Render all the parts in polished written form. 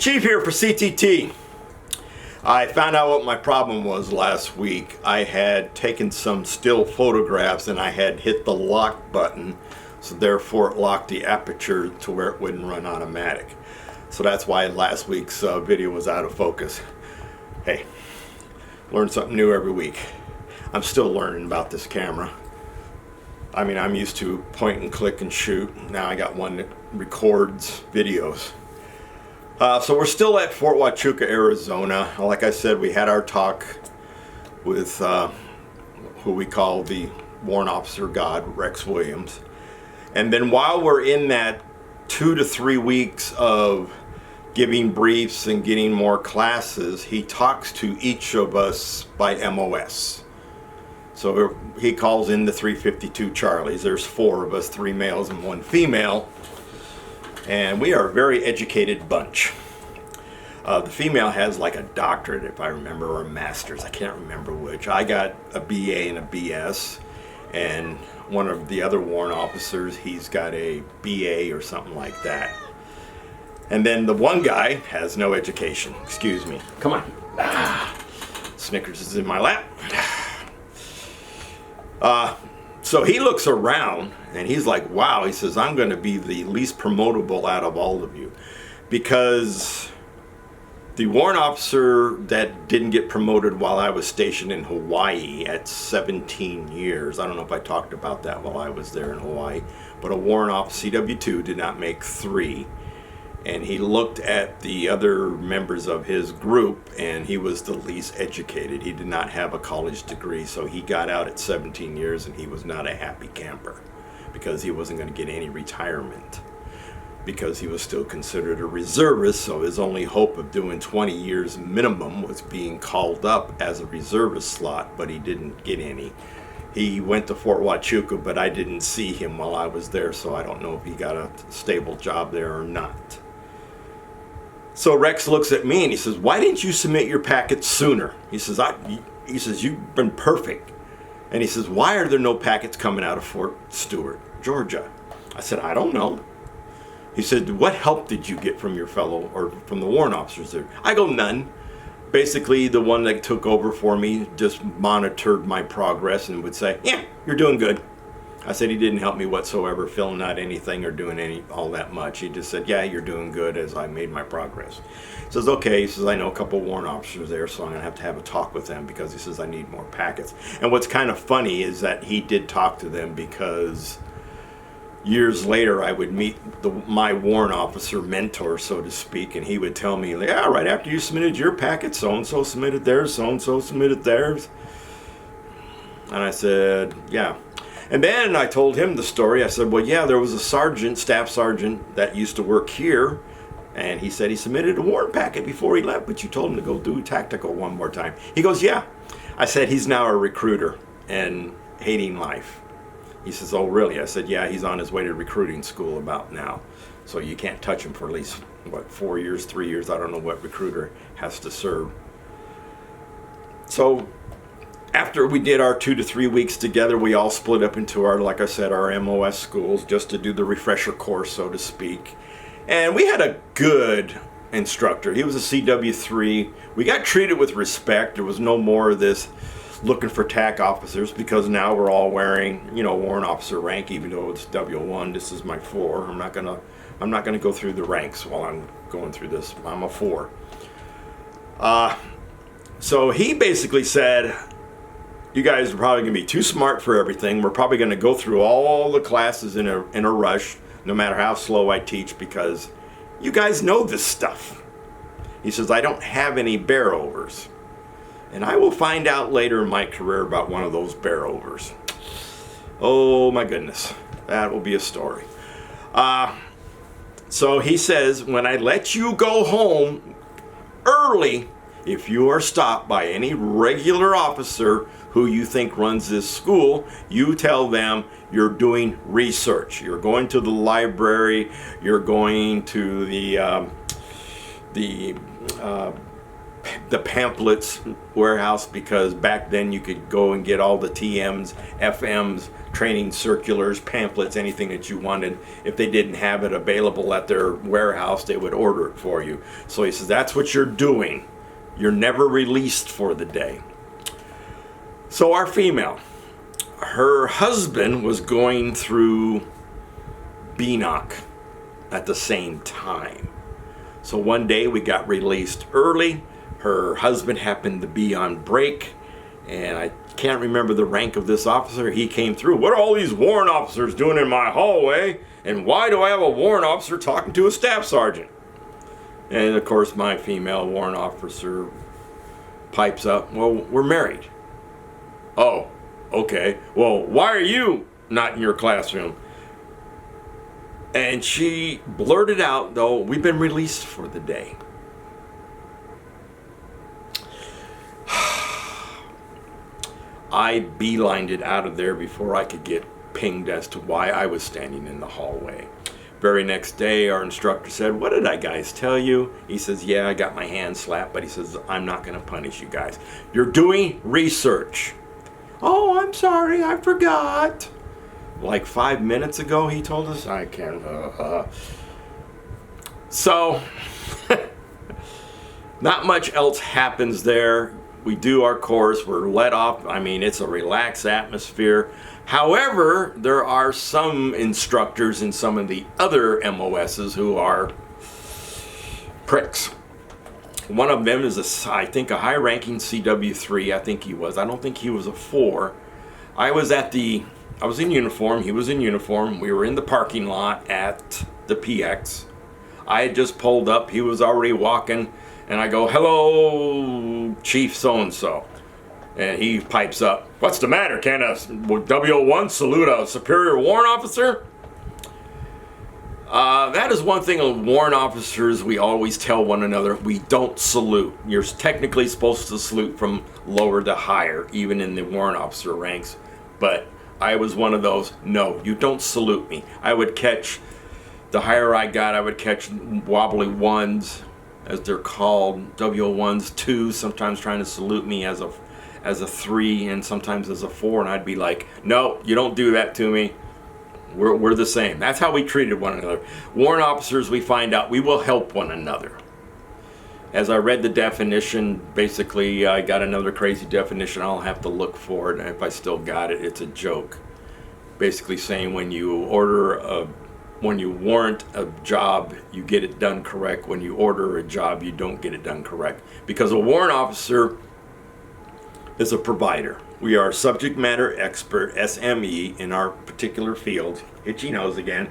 Chief here for CTT. I found out what my problem was last week. I had taken some still photographs and I had hit the lock button, so therefore it locked the aperture to where it wouldn't run automatic. So that's why last week's video was out of focus. Hey, learn something new every week. I'm still learning about this camera. I mean, I'm used to point and click and shoot. Now I got one that records videos. So we're still at Fort Huachuca, Arizona. Like I said, we had our talk with who we call the warrant officer god, Rex Williams. And then while we're in that 2 to 3 weeks of giving briefs and getting more classes, he talks to each of us by MOS. So he calls in the 352 Charlies. There's 4 of us, 3 males and 1 female. And we are a very educated bunch. The female has like a doctorate, if I remember, or a master's. I can't remember which. I got a BA and a BS. And one of the other warrant officers, he's got a BA or something like that. And then the one guy has no education. Excuse me. Come on. Snickers is in my lap. So he looks around and he's like, wow, he says, I'm going to be the least promotable out of all of you, because the warrant officer that didn't get promoted while I was stationed in Hawaii at 17 years, I don't know if I talked about that while I was there in Hawaii, but a warrant officer, CW2, did not make 3. And he looked at the other members of his group and he was the least educated. He did not have a college degree, so he got out at 17 years and he was not a happy camper because he wasn't going to get any retirement because he was still considered a reservist, so his only hope of doing 20 years minimum was being called up as a reservist slot, but he didn't get any. He went to Fort Huachuca, but I didn't see him while I was there, so I don't know if he got a stable job there or not. So Rex looks at me and he says, why didn't you submit your packets sooner? He says, you've been perfect. And he says, why are there no packets coming out of Fort Stewart, Georgia? I said, I don't know. He said, what help did you get from your fellow, or from the warrant officers there? I go, none. Basically, the one that took over for me just monitored my progress and would say, yeah, you're doing good. I said he didn't help me whatsoever, filling out anything or doing all that much. He just said, yeah, you're doing good, as I made my progress. He says, okay. He says, I know a couple warrant officers there, so I'm going to have a talk with them, because he says I need more packets. And what's kind of funny is that he did talk to them, because years later I would meet my warrant officer mentor, so to speak, and he would tell me, yeah, right after you submitted your packet, so-and-so submitted theirs, so-and-so submitted theirs. And I said, yeah. And then I told him the story. I said, well, yeah, there was a sergeant, staff sergeant, that used to work here, and he said he submitted a warrant packet before he left, but you told him to go do tactical one more time. He goes, yeah. I said, he's now a recruiter and hating life. He says, oh, really? I said, yeah, he's on his way to recruiting school about now. So you can't touch him for at least, 4 years, 3 years? I don't know what recruiter has to serve. So after we did our 2 to 3 weeks together, we all split up into our, like I said, our MOS schools, just to do the refresher course, so to speak. And we had a good instructor. He was a CW3. We got treated with respect. There was no more of this looking for TAC officers, because now we're all wearing, warrant officer rank, even though it's W1. This is my 4. I'm not gonna go through the ranks while I'm going through this. I'm a 4. So he basically said, you guys are probably going to be too smart for everything. We're probably going to go through all the classes in a rush, no matter how slow I teach, because you guys know this stuff. He says, I don't have any bear overs. And I will find out later in my career about one of those bear overs. Oh my goodness, that will be a story. So he says, when I let you go home early, if you are stopped by any regular officer who you think runs this school, you tell them you're doing research. You're going to the library, you're going to the the pamphlets warehouse, because back then you could go and get all the TMs, FMs, training circulars, pamphlets, anything that you wanted. If they didn't have it available at their warehouse, they would order it for you. So he says, that's what you're doing. You're never released for the day. So our female, her husband was going through BNOC at the same time. So one day we got released early. Her husband happened to be on break, and I can't remember the rank of this officer. He came through. What are all these warrant officers doing in my hallway? And why do I have a warrant officer talking to a staff sergeant? And of course my female warrant officer pipes up, well, we're married. Oh, okay. Well, why are you not in your classroom? And she blurted out, though, we've been released for the day. I beelined it out of there before I could get pinged as to why I was standing in the hallway. Very next day, our instructor said, what did I guys tell you? He says, yeah, I got my hand slapped, but he says, I'm not going to punish you guys. You're doing research. Oh, I'm sorry, I forgot. Like 5 minutes ago, he told us. I can't. So, not much else happens there. We do our course, we're let off. I mean, it's a relaxed atmosphere. However, there are some instructors in some of the other MOSs who are pricks. One of them is, I think, a high-ranking CW3. I think he was. I don't think he was a 4. I was in uniform. He was in uniform. We were in the parking lot at the PX. I had just pulled up. He was already walking. And I go, hello, Chief so-and-so. And he pipes up, what's the matter? Can a W01 salute a superior warrant officer? That is one thing of warrant officers we always tell one another, we don't salute. You're technically supposed to salute from lower to higher, even in the warrant officer ranks. But I was one of those, no, you don't salute me. I would catch, the higher I got, I would catch wobbly ones, as they're called, W01s, 2s, sometimes trying to salute me as a 3 and sometimes as a 4, and I'd be like, no, you don't do that to me. We're the same. That's how we treated one another. Warrant officers, we find out, we will help one another. As I read the definition, basically I got another crazy definition. I'll have to look for it, and if I still got it, it's a joke. Basically saying when you warrant a job, you get it done correct. When you order a job, you don't get it done correct. Because a warrant officer is a provider. We are subject matter expert, SME, in our particular field. Itchy nose again.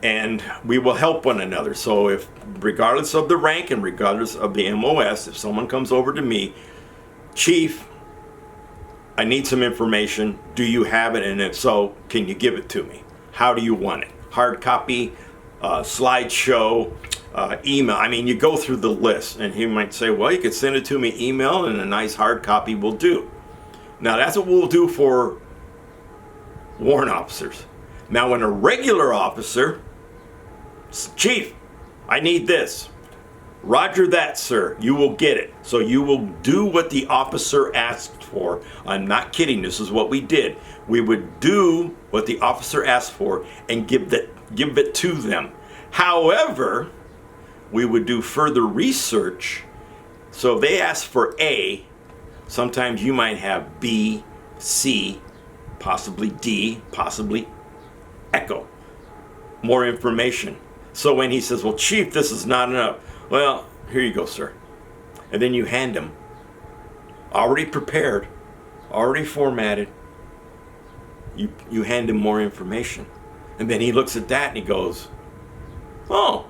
And we will help one another. So if, regardless of the rank and regardless of the MOS, if someone comes over to me, Chief, I need some information. Do you have it? And if so, can you give it to me? How do you want it? Hard copy, slideshow, email. I mean, you go through the list, and he might say, well, you could send it to me email, and a nice hard copy will do. Now, that's what we'll do for warrant officers. Now, when a regular officer, Chief, I need this. Roger that, sir. You will get it. So you will do what the officer asked for. I'm not kidding. This is what we did. We would do what the officer asked for and give it to them. However, we would do further research. So if they ask for A, sometimes you might have B, C, possibly D, possibly Echo. More information. So when he says, well, Chief, this is not enough. Well, here you go, sir. And then you hand him, already prepared, already formatted, you hand him more information. And then he looks at that and he goes, oh,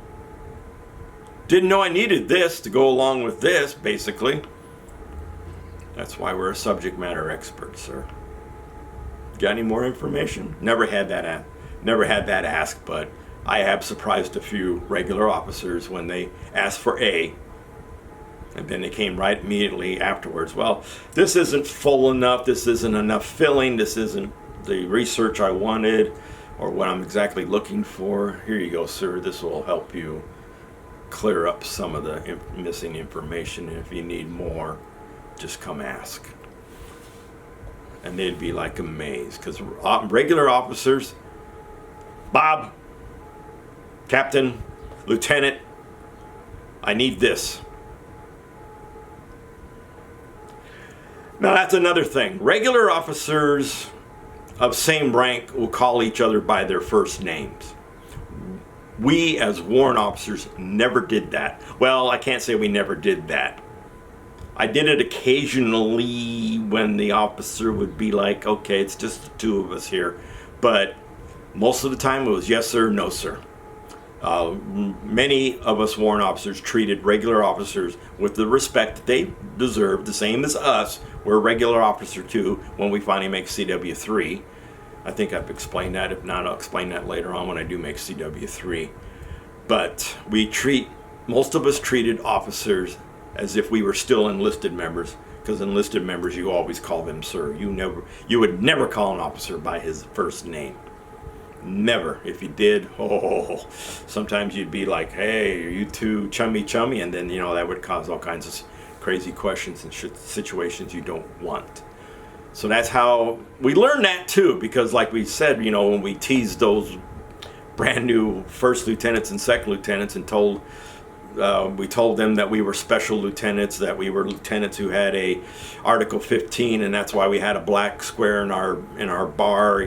didn't know I needed this to go along with this, basically. That's why we're a subject matter expert, sir. Got any more information? Never had that asked, but I have surprised a few regular officers when they asked for A, and then they came right immediately afterwards. Well, this isn't full enough, this isn't enough filling, this isn't the research I wanted, or what I'm exactly looking for. Here you go, sir, this will help you clear up some of the missing information. And if you need more, just come ask. And they'd be like amazed, because regular officers, Bob, Captain, Lieutenant, I need this. Now that's another thing. Regular officers of same rank will call each other by their first names. We as warrant officers never did that. Well, I can't say we never did that. I did it occasionally when the officer would be like, okay, it's just the two of us here. But most of the time it was yes sir, no sir. Many of us warrant officers treated regular officers with the respect that they deserve, the same as us. We're a regular officer too when we finally make CW3. I think I've explained that. If not, I'll explain that later on when I do make CW3. But most of us treated officers as if we were still enlisted members, because enlisted members, you always call them sir. You would never call an officer by his first name. Never. If you did, sometimes you'd be like, hey, are you two chummy? And then, that would cause all kinds of crazy questions and situations you don't want. So that's how we learned that too, because like we said, when we teased those brand new first lieutenants and second lieutenants and we told them that we were special lieutenants, that we were lieutenants who had a Article 15, and that's why we had a black square in our bar.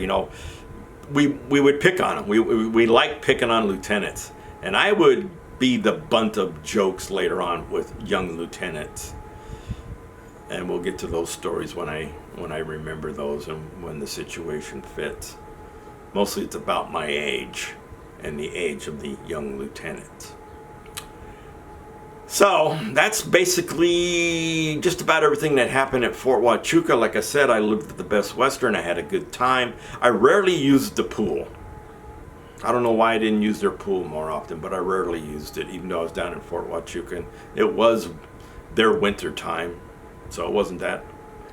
We would pick on them. We like picking on lieutenants, and I would be the butt of jokes later on with young lieutenants, and we'll get to those stories when I remember those and when the situation fits. Mostly it's about my age and the age of the young lieutenants. So that's basically just about everything that happened at Fort Huachuca. Like I said, I lived at the Best Western. I had a good time. I rarely used the pool. I don't know why I didn't use their pool more often, but I rarely used it, even though I was down in Fort Huachuca. And it was their winter time, so it wasn't that.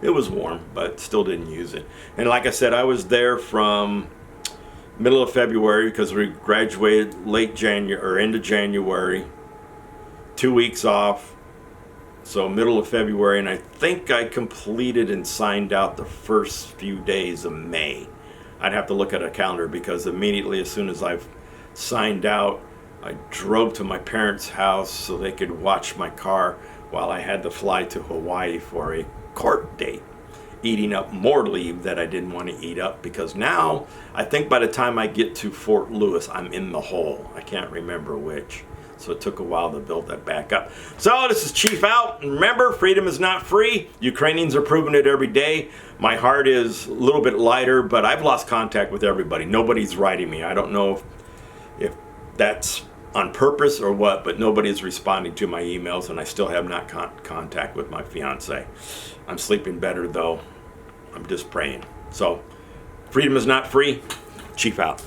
It was warm, but still didn't use it. And like I said, I was there from middle of February because we graduated late January or into January. 2 weeks off, so middle of February, and I think I completed and signed out the first few days of May. I'd have to look at a calendar, because immediately as soon as I've signed out, I drove to my parents' house so they could watch my car while I had to fly to Hawaii for a court date, eating up more leave that I didn't want to eat up, because now I think by the time I get to Fort Lewis, I'm in the hole. I can't remember which. So it took a while to build that back up. So this is Chief out. And remember, freedom is not free. Ukrainians are proving it every day. My heart is a little bit lighter, but I've lost contact with everybody. Nobody's writing me. I don't know if that's on purpose or what, but nobody's responding to my emails, and I still have not contact with my fiance. I'm sleeping better, though. I'm just praying. So freedom is not free. Chief out.